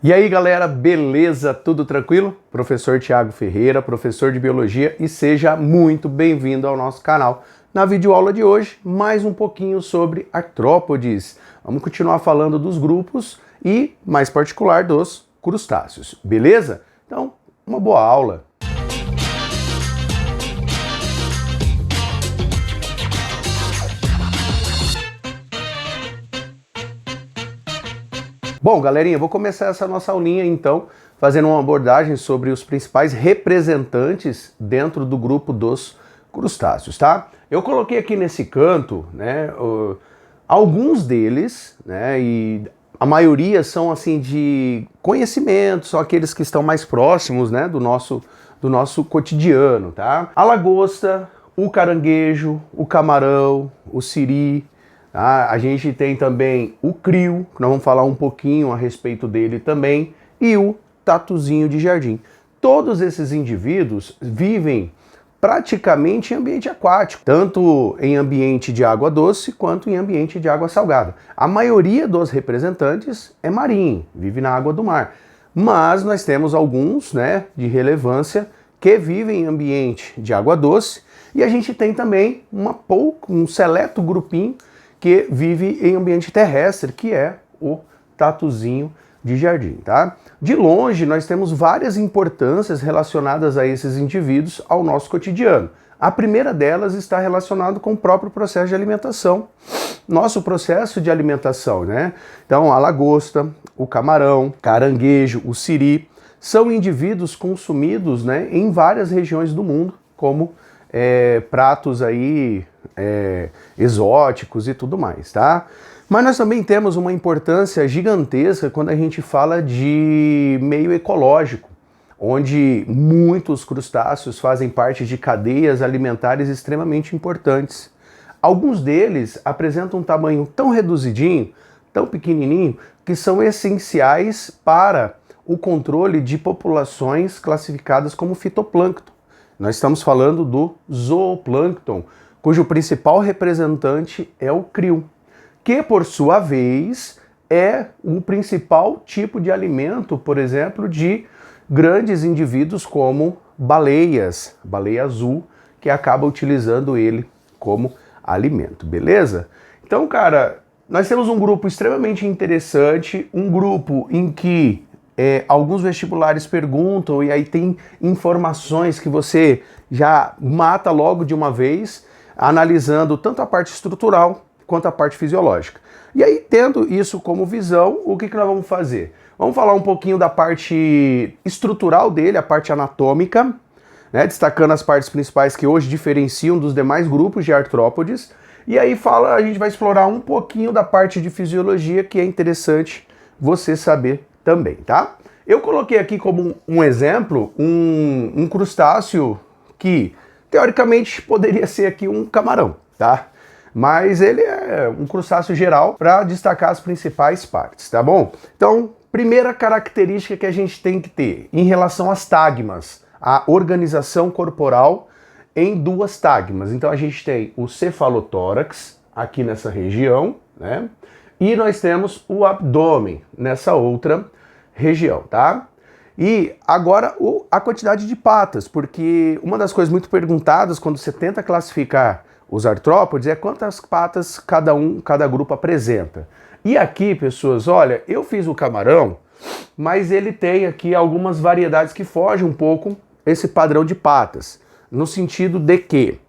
E aí galera, beleza? Tudo tranquilo? Professor Thiago Ferreira, professor de Biologia, e seja muito bem-vindo ao nosso canal. Na videoaula de hoje, mais um pouquinho sobre artrópodes. Vamos continuar falando dos grupos e, mais particular, dos crustáceos, beleza? Então, uma boa aula! Bom, galerinha, vou começar essa nossa aulinha então fazendo uma abordagem sobre os principais representantes dentro do grupo dos crustáceos, tá? Eu coloquei aqui nesse canto, né, alguns deles, né, e a maioria são assim de conhecimento, são aqueles que estão mais próximos, né, do nosso cotidiano, tá? A lagosta, o caranguejo, o camarão, o siri. A gente tem também o crio, que nós vamos falar um pouquinho a respeito dele também, e o tatuzinho de jardim. Todos esses indivíduos vivem praticamente em ambiente aquático, tanto em ambiente de água doce quanto em ambiente de água salgada. A maioria dos representantes é marinho, vive na água do mar, mas nós temos alguns, né, de relevância que vivem em ambiente de água doce, e a gente tem também um seleto grupinho que vive em ambiente terrestre, que é o tatuzinho de jardim, tá? De longe, nós temos várias importâncias relacionadas a esses indivíduos ao nosso cotidiano. A primeira delas está relacionada com o próprio processo de alimentação, nosso processo de alimentação, né? Então, a lagosta, o camarão, caranguejo, o siri, são indivíduos consumidos, né, em várias regiões do mundo, como pratos aí exóticos e tudo mais, tá? Mas nós também temos uma importância gigantesca quando a gente fala de meio ecológico, onde muitos crustáceos fazem parte de cadeias alimentares extremamente importantes. Alguns deles apresentam um tamanho tão reduzidinho, tão pequenininho, que são essenciais para o controle de populações classificadas como fitoplâncton. Nós estamos falando do zooplâncton, cujo principal representante é o crio, que por sua vez é o principal tipo de alimento, por exemplo, de grandes indivíduos como baleias, baleia azul, que acaba utilizando ele como alimento, beleza? Então, cara, nós temos um grupo extremamente interessante, um grupo em que alguns vestibulares perguntam e aí tem informações que você já mata logo de uma vez, analisando tanto a parte estrutural quanto a parte fisiológica. E aí, tendo isso como visão, o que nós vamos fazer? Vamos falar um pouquinho da parte estrutural dele, a parte anatômica, né, destacando as partes principais que hoje diferenciam dos demais grupos de artrópodes. E aí a gente vai explorar um pouquinho da parte de fisiologia, que é interessante você saber também, tá? Eu coloquei aqui como um exemplo um crustáceo que, teoricamente, poderia ser aqui um camarão, tá? Mas ele é um crustáceo geral para destacar as principais partes, tá bom? Então, primeira característica que a gente tem que ter em relação às tagmas, a organização corporal em duas tagmas. Então, a gente tem o cefalotórax aqui nessa região, né? E nós temos o abdômen nessa outra região, tá? E agora a quantidade de patas, porque uma das coisas muito perguntadas quando você tenta classificar os artrópodes é quantas patas cada grupo apresenta. E aqui, pessoas, olha, eu fiz o camarão, mas ele tem aqui algumas variedades que fogem um pouco esse padrão de patas, no sentido de que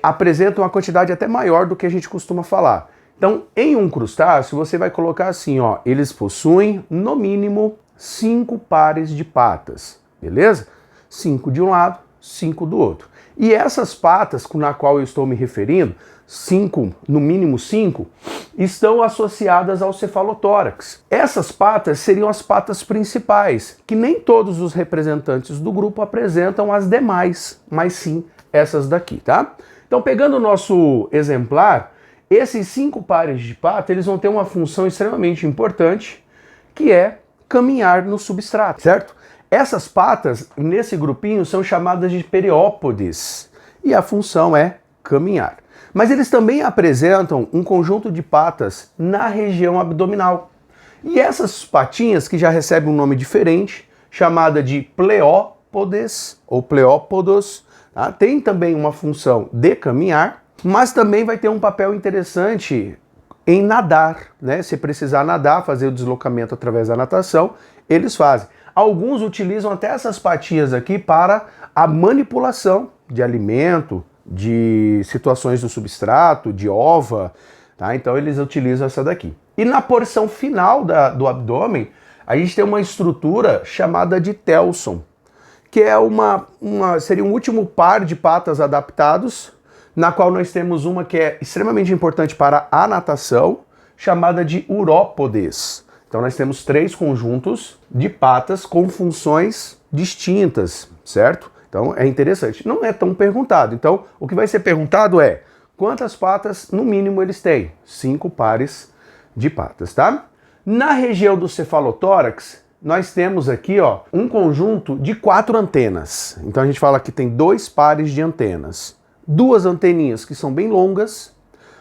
apresentam uma quantidade até maior do que a gente costuma falar. Então, em um crustáceo, você vai colocar assim, ó, eles possuem, no mínimo, 5 pares de patas, beleza? 5 de um lado, 5 do outro. E essas patas, na qual eu estou me referindo, 5, no mínimo 5, estão associadas ao cefalotórax. Essas patas seriam as patas principais, que nem todos os representantes do grupo apresentam as demais, mas sim essas daqui, tá? Então, pegando o nosso exemplar, esses 5 pares de pata, eles vão ter uma função extremamente importante, que é caminhar no substrato, certo? Essas patas, nesse grupinho, são chamadas de periópodes, e a função é caminhar. Mas eles também apresentam um conjunto de patas na região abdominal. E essas patinhas, que já recebem um nome diferente, chamada de pleópodes ou pleópodos, tá? Tem também uma função de caminhar, mas também vai ter um papel interessante em nadar, né? Se precisar nadar, fazer o deslocamento através da natação, eles fazem. Alguns utilizam até essas patinhas aqui para a manipulação de alimento, de situações do substrato, de ova, tá? Então eles utilizam essa daqui. E na porção final do abdômen, a gente tem uma estrutura chamada de telson, que é seria um último par de patas adaptados, na qual nós temos uma que é extremamente importante para a natação, chamada de urópodes. Então nós temos 3 conjuntos de patas com funções distintas, certo? Então é interessante. Não é tão perguntado. Então o que vai ser perguntado é quantas patas no mínimo eles têm? 5 pares de patas, tá? Na região do cefalotórax, nós temos aqui, ó, um conjunto de 4 antenas. Então a gente fala que tem 2 pares de antenas. 2 anteninhas que são bem longas,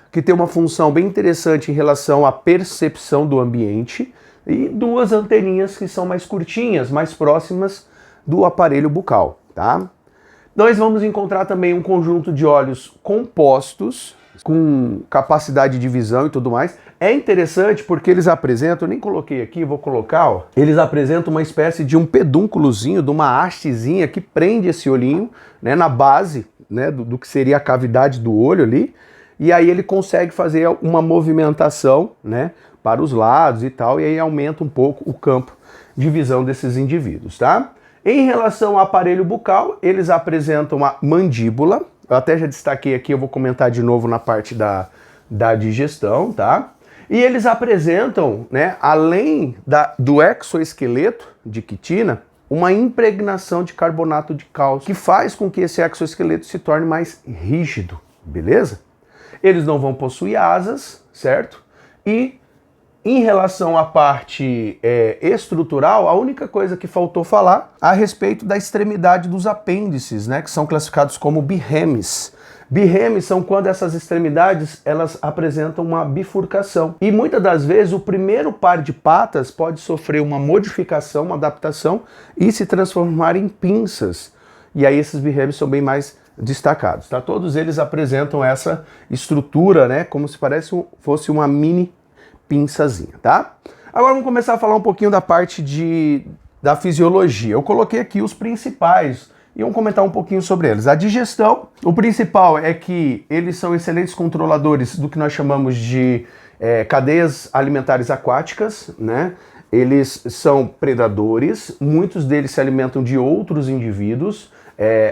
que tem uma função bem interessante em relação à percepção do ambiente, e 2 anteninhas que são mais curtinhas, mais próximas do aparelho bucal, tá? Nós vamos encontrar também um conjunto de olhos compostos, com capacidade de visão e tudo mais. É interessante porque eles apresentam, eu nem coloquei aqui, vou colocar, ó. Eles apresentam uma espécie de um pedúnculozinho, de uma hastezinha que prende esse olhinho, né, na base, né, do que seria a cavidade do olho ali, e aí ele consegue fazer uma movimentação, né, para os lados e tal, e aí aumenta um pouco o campo de visão desses indivíduos, tá? Em relação ao aparelho bucal, eles apresentam a mandíbula. Eu até já destaquei aqui, eu vou comentar de novo na parte da digestão, tá? E eles apresentam, né, além do exoesqueleto de quitina, uma impregnação de carbonato de cálcio, que faz com que esse exoesqueleto se torne mais rígido, beleza? Eles não vão possuir asas, certo? E em relação à parte estrutural, a única coisa que faltou falar a respeito da extremidade dos apêndices, né, que são classificados como birremes. Birremes são quando essas extremidades elas apresentam uma bifurcação. E muitas das vezes o primeiro par de patas pode sofrer uma modificação, uma adaptação e se transformar em pinças. E aí esses birremes são bem mais destacados, tá? Todos eles apresentam essa estrutura, né, como se fosse uma mini pinçazinha, tá? Agora vamos começar a falar um pouquinho da parte da fisiologia. Eu coloquei aqui os principais e vamos comentar um pouquinho sobre eles. A digestão, o principal é que eles são excelentes controladores do que nós chamamos de cadeias alimentares aquáticas, né? Eles são predadores, muitos deles se alimentam de outros indivíduos,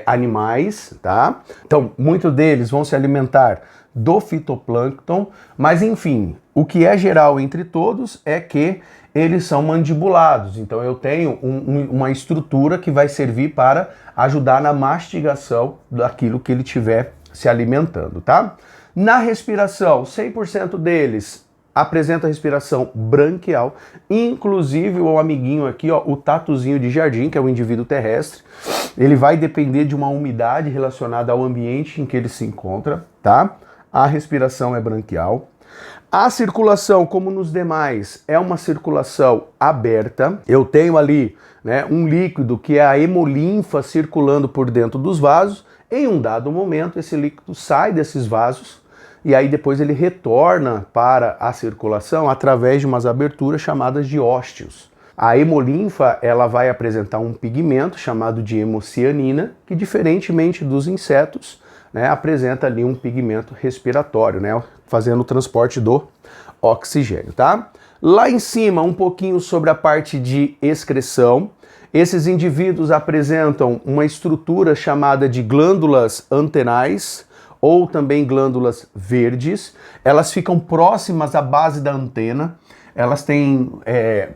animais, tá? Então, muitos deles vão se alimentar do fitoplâncton, mas enfim, o que é geral entre todos é que eles são mandibulados. Então eu tenho uma estrutura que vai servir para ajudar na mastigação daquilo que ele estiver se alimentando, tá? Na respiração, 100% deles apresenta respiração branquial, inclusive o amiguinho aqui, ó, o tatuzinho de jardim, que é o indivíduo terrestre. Ele vai depender de uma umidade relacionada ao ambiente em que ele se encontra, tá? A respiração é branquial. A circulação, como nos demais, é uma circulação aberta. Eu tenho ali, né, um líquido que é a hemolinfa circulando por dentro dos vasos. Em um dado momento, esse líquido sai desses vasos e aí depois ele retorna para a circulação através de umas aberturas chamadas de ósteos. A hemolinfa, ela vai apresentar um pigmento chamado de hemocianina, que diferentemente dos insetos, né, apresenta ali um pigmento respiratório, né, fazendo o transporte do oxigênio, tá? Lá em cima, um pouquinho sobre a parte de excreção. Esses indivíduos apresentam uma estrutura chamada de glândulas antenais, ou também glândulas verdes. Elas ficam próximas à base da antena. Elas têm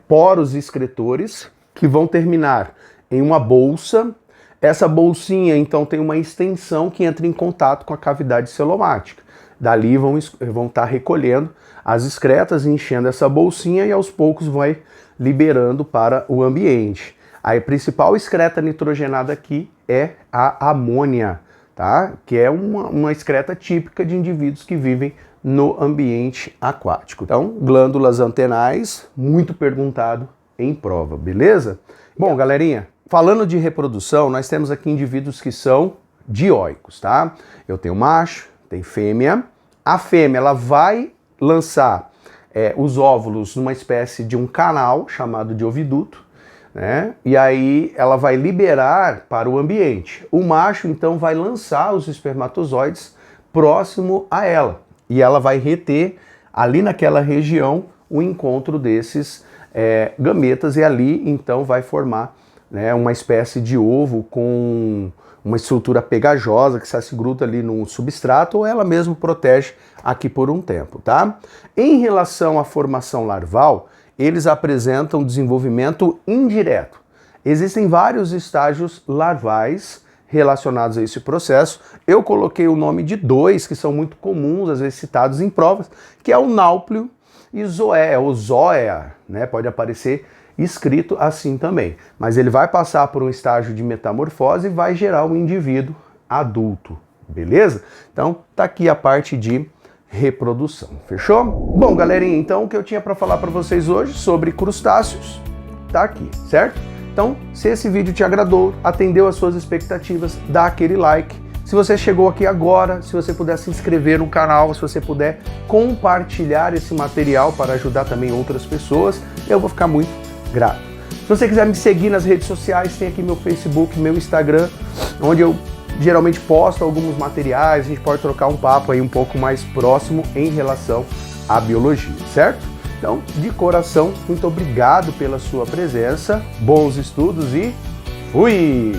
poros excretores que vão terminar em uma bolsa. Essa bolsinha, então, tem uma extensão que entra em contato com a cavidade celomática. Dali vão estar recolhendo as excretas, enchendo essa bolsinha e aos poucos vai liberando para o ambiente. A principal excreta nitrogenada aqui é a amônia, tá? Que é uma excreta típica de indivíduos que vivem no ambiente aquático. Então, glândulas antenais, muito perguntado em prova, beleza? Bom, galerinha, falando de reprodução, nós temos aqui indivíduos que são dioicos, tá? Eu tenho macho, tem fêmea. A fêmea, ela vai lançar os óvulos numa espécie de um canal chamado de oviduto, né? E aí ela vai liberar para o ambiente. O macho, então, vai lançar os espermatozoides próximo a ela. E ela vai reter ali naquela região o encontro desses gametas e ali, então, vai formar, né, uma espécie de ovo com uma estrutura pegajosa que se gruda ali no substrato ou ela mesmo protege aqui por um tempo, tá? Em relação à formação larval, eles apresentam desenvolvimento indireto. Existem vários estágios larvais relacionados a esse processo. Eu coloquei o nome de 2 que são muito comuns, às vezes citados em provas, que é o náuplio e zoea, ou zoea, né? Pode aparecer escrito assim também. Mas ele vai passar por um estágio de metamorfose e vai gerar um indivíduo adulto, beleza? Então, tá aqui a parte de reprodução, fechou? Bom, galerinha, então o que eu tinha para falar para vocês hoje sobre crustáceos tá aqui, certo? Então, se esse vídeo te agradou, atendeu às suas expectativas, dá aquele like. Se você chegou aqui agora, se você puder se inscrever no canal, se você puder compartilhar esse material para ajudar também outras pessoas, eu vou ficar muito grato. Se você quiser me seguir nas redes sociais, tem aqui meu Facebook, meu Instagram, onde eu geralmente posto alguns materiais, a gente pode trocar um papo aí um pouco mais próximo em relação à biologia, certo? Então, de coração, muito obrigado pela sua presença, bons estudos e fui!